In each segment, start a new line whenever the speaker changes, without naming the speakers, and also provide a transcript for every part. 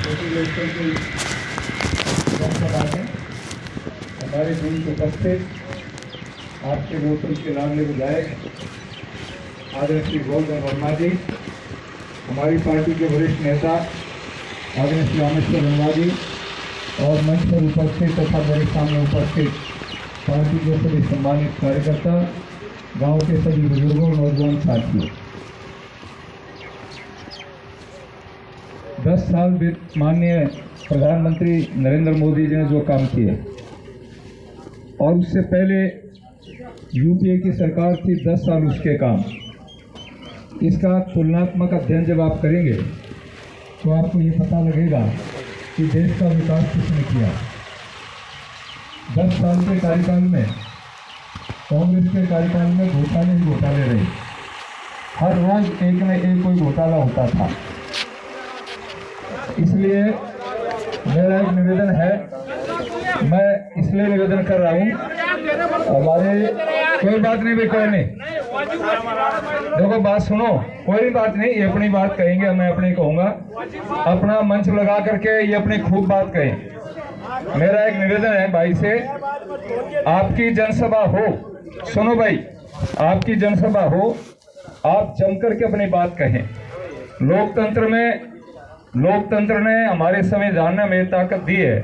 छोटी लोगों की जनसभा में हमारे बीच उपस्थित आपके लोकल के लाडले विधायक आदरणीय श्री गोवर्धन वर्मा जी, हमारी पार्टी के वरिष्ठ नेता आदरणीय श्री रामेश्वर वर्मा जी और मंच पर उपस्थित तथा मेरे सामने उपस्थित पार्टी के सभी सम्मानित कार्यकर्ता, गांव के सभी बुजुर्गों, नौजवान साथियों, 10 साल माननीय प्रधानमंत्री नरेंद्र मोदी जी ने जो काम किए और उससे पहले यूपीए की सरकार थी 10 साल उसके काम, इसका तुलनात्मक अध्ययन जब आप करेंगे तो आपको ये पता लगेगा कि देश का विकास किसने किया। 10 साल के कार्यकाल में कांग्रेस के कार्यकाल में घोटाले ही घोटाले रहे, हर रोज एक न एक कोई घोटाला होता था। इसलिए मेरा एक निवेदन है, मैं इसलिए निवेदन कर रहा हूँ, हमारे कोई बात नहीं भाई, कोई नहीं, देखो बात सुनो, कोई बात नहीं, ये अपनी बात कहेंगे, मैं अपनी कहूँगा, अपना मंच लगा करके ये अपनी खूब बात कहें। मेरा एक निवेदन है भाई से, आपकी जनसभा हो, सुनो भाई, आपकी जनसभा हो, आप जम करके अपनी बात कहें। लोकतंत्र ने हमारे संविधान ने हमें ताकत दी है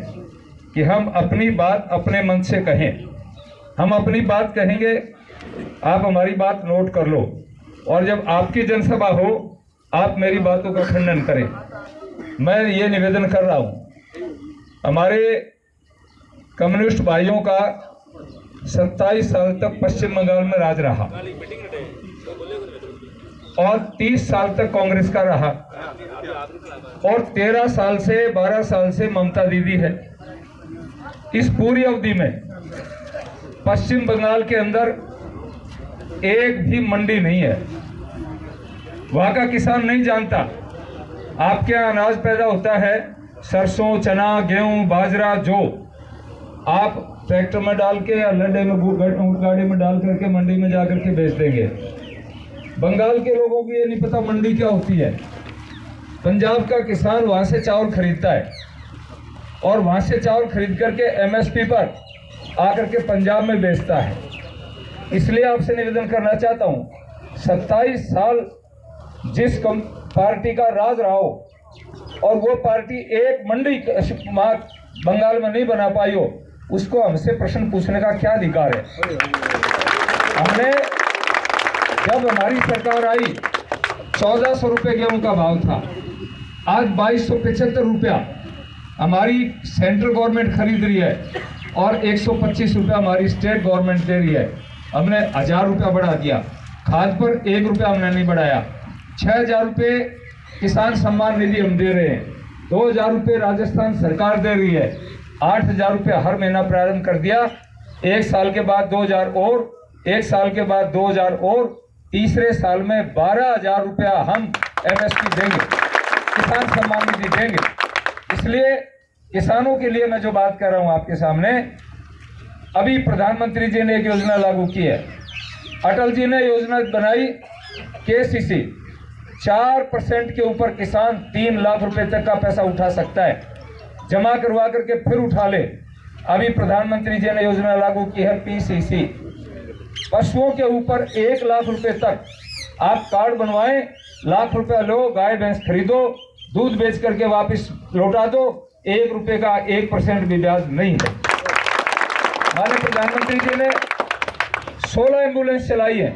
कि हम अपनी बात अपने मन से कहें। हम अपनी बात कहेंगे, आप हमारी बात नोट कर लो, और जब आपकी जनसभा हो आप मेरी बातों का खंडन करें। मैं ये निवेदन कर रहा हूँ, हमारे कम्युनिस्ट भाइयों का 27 साल तक पश्चिम बंगाल में राज रहा और 30 साल तक कांग्रेस का रहा और 13 साल से 12 साल से ममता दीदी है। इस पूरी अवधि में पश्चिम बंगाल के अंदर एक भी मंडी नहीं है, वहां का किसान नहीं जानता। आपके यहाँ अनाज पैदा होता है, सरसों, चना, गेहूं, बाजरा, जो आप ट्रैक्टर में डाल के या लड्डे में गाड़ी में डाल करके मंडी में जाकर के बेच देंगे। बंगाल के लोगों को ये नहीं पता मंडी क्या होती है। पंजाब का किसान वहां से चावल खरीदता है और वहां से चावल खरीद करके एमएसपी पर आकर के पंजाब में बेचता है। इसलिए आपसे निवेदन करना चाहता हूं, 27 साल जिस पार्टी का राज रहा हो और वो पार्टी एक मंडी बंगाल में नहीं बना पाई हो, उसको हमसे प्रश्न पूछने का क्या अधिकार है। हमने जब हमारी सरकार आई 1400 रुपये गेहूं का भाव था, आज 2275 रुपया हमारी सेंट्रल गवर्नमेंट खरीद रही है और 125 रुपया हमारी स्टेट गवर्नमेंट दे रही है। हमने 1000 रुपया बढ़ा दिया, खाद पर 1 रुपया हमने नहीं बढ़ाया। 6000 रुपये किसान सम्मान निधि हम दे रहे हैं, 2000 रुपये राजस्थान सरकार दे रही है, 8000 रुपये हर महीना प्रारंभ कर दिया। 1 साल के बाद 2000 और 1 साल के बाद 2000 और तीसरे साल में 12000 रुपया हम एमएसपी देंगे, किसान सम्मान निधि देंगे। इसलिए किसानों के लिए मैं जो बात कर रहा हूं आपके सामने, अभी प्रधानमंत्री जी ने एक योजना लागू की है, अटल जी ने योजना बनाई केसीसी, 4% के ऊपर किसान 3 लाख रुपए तक का पैसा उठा सकता है, जमा करवा करके फिर उठा ले। अभी प्रधानमंत्री जी ने योजना लागू की है पीसीसी, पशुओं के ऊपर 1 लाख रुपए तक आप कार्ड बनवाएं, लाख रुपया लो, गाय भैंस खरीदो, दूध बेच करके वापस लौटा दो, 1 रुपए का 1% भी ब्याज नहीं है। माननीय प्रधानमंत्री जी ने 16 एम्बुलेंस चलाई है।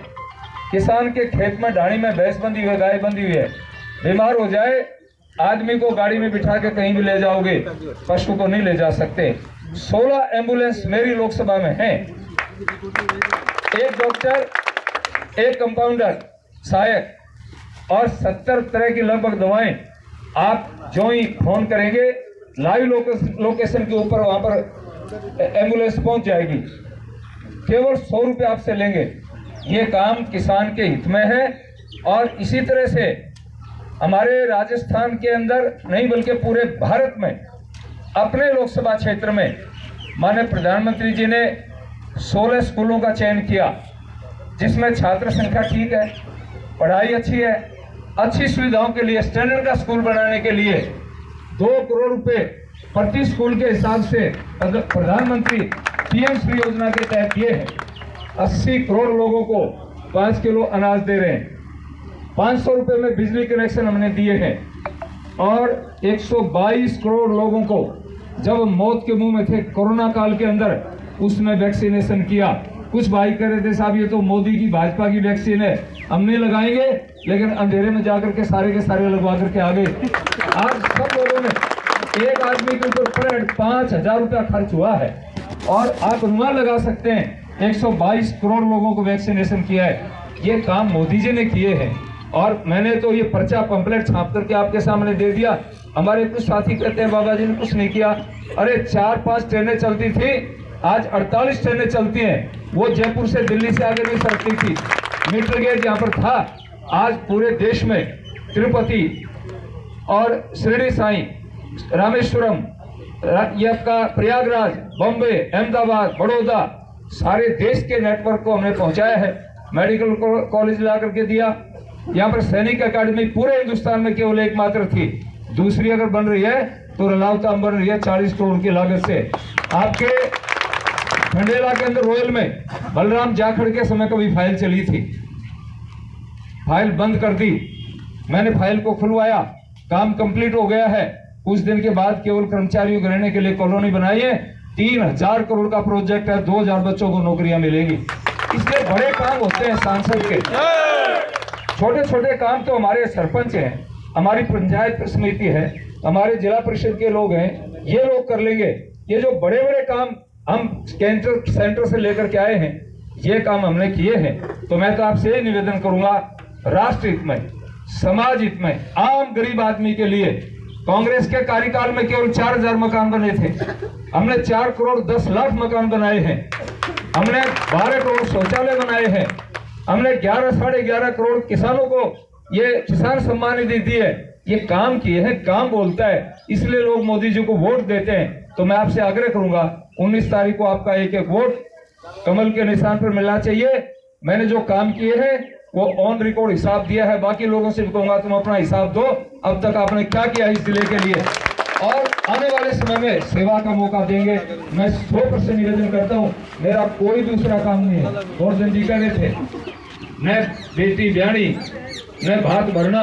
किसान के खेत में ढाणी में भैंस बंधी हुई है, गाय बंधी हुई है, बीमार हो जाए, आदमी को गाड़ी में बिठा के कहीं भी ले जाओगे, पशु को नहीं ले जा सकते। 16 एम्बुलेंस मेरी लोकसभा में हैं, 1 डॉक्टर, 1 कंपाउंडर, सहायक और 70 तरह की लगभग दवाएं। आप जो ही फोन करेंगे लाइव लोकेशन के ऊपर वहां पर एम्बुलेंस पहुंच जाएगी, केवल 100 रुपये आपसे लेंगे। ये काम किसान के हित में है और इसी तरह से हमारे राजस्थान के अंदर नहीं बल्कि पूरे भारत में अपने लोकसभा क्षेत्र में माननीय प्रधानमंत्री जी ने 16 स्कूलों का चयन किया, जिसमें छात्र संख्या ठीक है, पढ़ाई अच्छी है, अच्छी सुविधाओं के लिए स्टैंडर्ड का स्कूल बनाने के लिए 2 करोड़ रुपए प्रति स्कूल के हिसाब से प्रधानमंत्री पीएम श्री योजना के तहत दिए हैं। 80 करोड़ लोगों को 5 किलो अनाज दे रहे हैं। 500 रुपए में बिजली कनेक्शन हमने दिए हैं और 122 करोड़ लोगों को जब मौत के मुंह में थे कोरोना काल के अंदर, उसमें वैक्सीनेशन किया। कुछ भाई कह रहे थे साहब ये तो मोदी की भाजपा की वैक्सीन है, हम नहीं लगाएंगे, लेकिन अंधेरे में जाकर के सारे लगवा करके आ गए। आज सब लोगों ने एक आदमी के ऊपर 5,000 रुपया खर्च हुआ है और आप अनुमान लगा सकते हैं 122 करोड़ लोगों को वैक्सीनेशन किया है। ये काम मोदी जी ने किए हैं और मैंने तो ये पर्चा पंपलेट छाप करके आपके सामने दे दिया। हमारे कुछ साथी कहते हैं बाबा जी ने कुछ नहीं किया। अरे 4-5 ट्रेनें चलती थी, आज 48 ट्रेनें चलती हैं। वो जयपुर से दिल्ली से आगे नहीं सरकती थी। मीटर गेज यहाँ पर था। आज पूरे देश में तिरुपति और शिरडी साईं, रामेश्वरम, ये आपका प्रयागराज, बॉम्बे, अहमदाबाद, बड़ौदा, सारे देश के नेटवर्क को हमने पहुंचाया है। मेडिकल कॉलेज ला करके दिया। यहाँ पर सैनिक अकादमी पूरे हिंदुस्तान में केवल एकमात्र थी, दूसरी अगर बन रही है तो रलावताम बन रही है 40 करोड़ की लागत से। आपके खंडेला के अंदर रोयल में बलराम जाखड़ के समय कभी फाइल चली थी, फाइल बंद कर दी। मैंने फाइल को खुलवाया, काम कंप्लीट हो गया है। कुछ दिन के बाद केवल कर्मचारियों के रहने के लिए कॉलोनी बनाई है। 3,000 करोड़ का प्रोजेक्ट है, 2,000 बच्चों को नौकरियां मिलेंगी। इसलिए बड़े काम होते हैं सांसद के, छोटे छोटे काम तो हमारे सरपंच हैं, हमारी पंचायत समिति है, हमारे जिला परिषद के लोग हैं, ये लोग कर लेंगे। ये जो बड़े बड़े काम हम सेंटर से लेकर के आए हैं, ये काम हमने किए हैं। तो मैं तो आपसे ये निवेदन करूंगा, राष्ट्र हित में, समाज हित में, आम गरीब आदमी के लिए कांग्रेस के कार्यकाल में केवल 4,000 मकान बने थे। हमने 4 करोड़ 10 लाख मकान बनाए हैं। हमने 12 करोड़ शौचालय बनाए हैं। हमने 11-11.5 करोड़ किसानों को ये किसान सम्मान निधि दी है। ये काम किए हैं, काम बोलता है, इसलिए लोग मोदी जी को वोट देते हैं। तो मैं आपसे आग्रह करूंगा 19 तारीख को आपका एक वोट कमल के निशान पर मिलना चाहिए। मैंने जो काम किए हैं वो ऑन रिकॉर्ड हिसाब दिया है। बाकी लोगों से भी कहूंगा तुम अपना हिसाब दो, अब तक आपने क्या किया इस जिले के लिए, और आने वाले समय में सेवा का मौका देंगे। मैं 100% निवेदन करता हूँ, मेरा कोई दूसरा काम नहीं है। गोवर्धन जी कह रहे थे न बेटी ब्याणी, न भात भरना,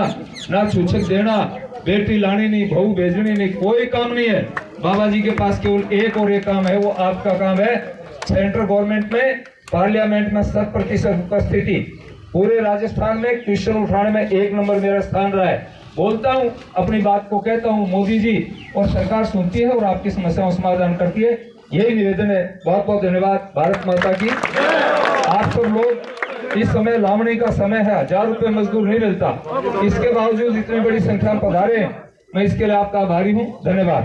न छूछक देना, बेटी लानी नहीं, बहू भेजनी नहीं, कोई काम नहीं है। बाबा जी के पास केवल एक और एक काम है, वो आपका काम है। सेंट्रल गवर्नमेंट में पार्लियामेंट में 100% उपस्थिति, पूरे राजस्थान में क्वेश्चन उठाने में 1 नंबर मेरा स्थान रहा है। बोलता हूँ, अपनी बात को कहता हूँ, मोदी जी और सरकार सुनती है और आपकी समस्याओं का समाधान करती है। यही निवेदन है। बहुत बहुत धन्यवाद। भारत माता की। आप सब लोग, इस समय लावणी का समय है, 1000 रुपये मजदूर नहीं मिलता, इसके बावजूद इतनी बड़ी संख्या में पधारे हैं, मैं इसके लिए आपका आभारी हूँ। धन्यवाद।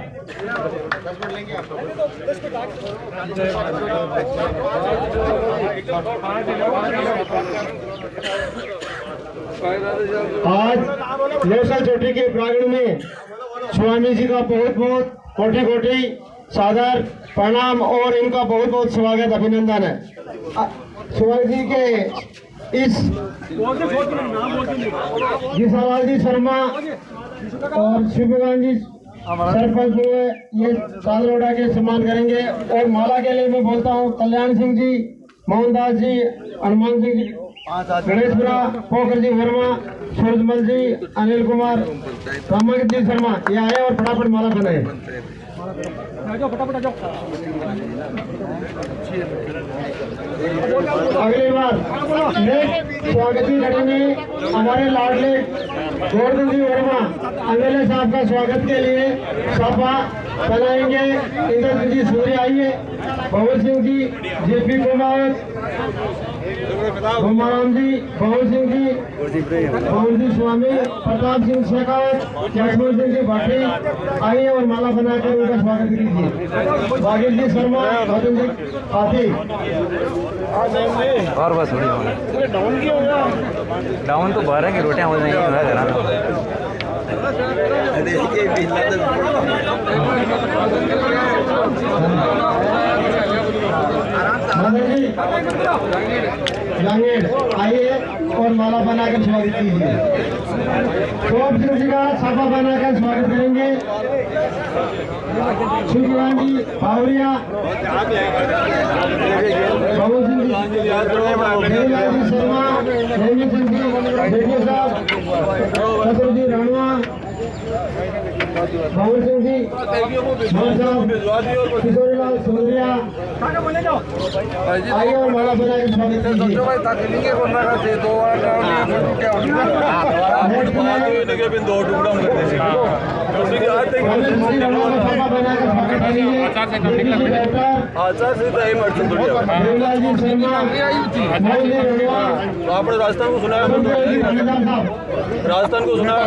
आज लोसा चोटी के प्रांगण में स्वामी जी का बहुत बहुत कोटि कोटि सादर प्रणाम और इनका बहुत बहुत स्वागत, अभिनंदन है। स्वामी जी के इस जिसालाल जी शर्मा और शिवकांत जी सरपंच हुए, ये सादरोड़ा के सम्मान करेंगे। और माला के लिए मैं बोलता हूँ कल्याण सिंह जी, मोहनदास जी, हनुमान सिंह जी, गणेशपुरा, पोखर जी वर्मा, सूरजमल जी, अनिल कुमार, रामकृष्ण जी शर्मा, ये आए और फटाफट माला बनाए। अगली बार स्वागत करेंगे हमारे लाडले गोवर्धन जी वर्मा, एमएलए साहब का स्वागत के लिए सभा बनाएंगे। इंद्र जी सूर्य आइए, भवन सिंह जी, जेपी कुमावत, घुमाराम जी, भवन सिंह जी, भवन जी स्वामी, प्रताप सिंह शेखावत, लक्ष्मण सिंह जी भाटी आइए और माला बनाकर उनका स्वागत कीजिए। वागिल जी शर्मा, भजन जी हाथी,
और बस डाउन क्यों होगा? डाउन तो बाहर है कि रोटियां हो जाएंगी
आइए और माला बनाकर स्वागत कीजिए। शोभ सिंह जी का साफा बनाकर स्वागत करेंगे। शिवराम जी बावरिया, बाबू सिंह जी, देवीलाल जी शर्मा, देवी सिंह जी, बेटिया साहब, शत्रु जी राणवा, बाबू सिंह जी, किशोरीलाल सुंदरिया, आइए और माला बनाकर स्वागत कीजिए।
आपने राजस्थान को सुनाया, राजस्थान को सुनाया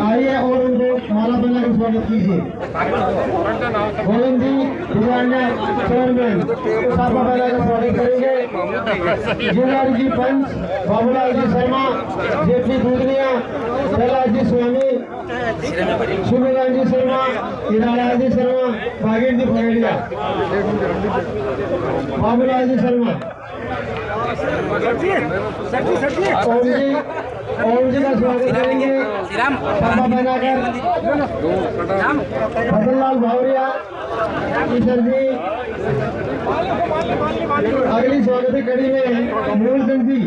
आइए और उनको माला बनाकर स्वागत कीजिए। गोविंद जी चेयरमैन साफा बनाकर स्वागत करेंगे। जिलारी जी पंच, बाबूलाल जी शर्मा, जेपी दूधनिया, कैलाश जी स्वामी, शिवराम जी शर्मा, हीरालाल जी शर्मा, भागीर जी पगड़िया, बाबूलाल जी शर्मा, ओम जी का स्वागत करेंगे साफा बनाकर। भजनलाल भावरिया, ईश्वर जी, अगली स्वागत कड़ी में मेहुल सिंह जी,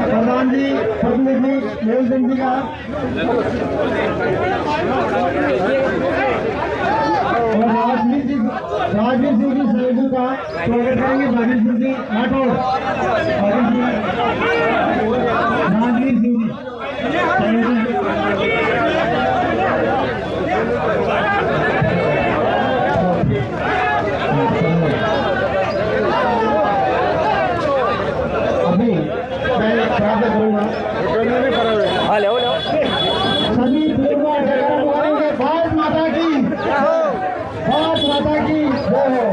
प्रधान जी, प्रतिनिधि मेहुल सिंह जी का, और राजवीर सिंह जी सैजू का स्वागत करेंगे। भागीर सिंह जी राठौर, राजवीर सिंह जी अभी मैं प्रार्थना करूंगा। सभी बोलेंगे भारत माता की, भारत माता की जय हो।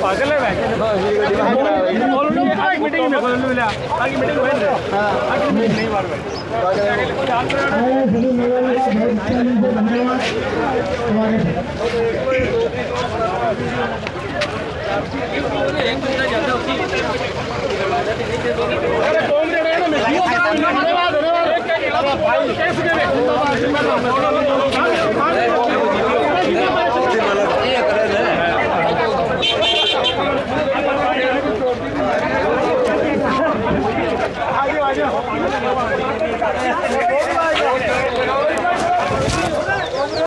पागल है मीटिंग में बोल मिला आगे मीटिंग में आगे मीटिंग नहीं मार
सभी मेहमानों का बहुत धन्यवाद।
आगे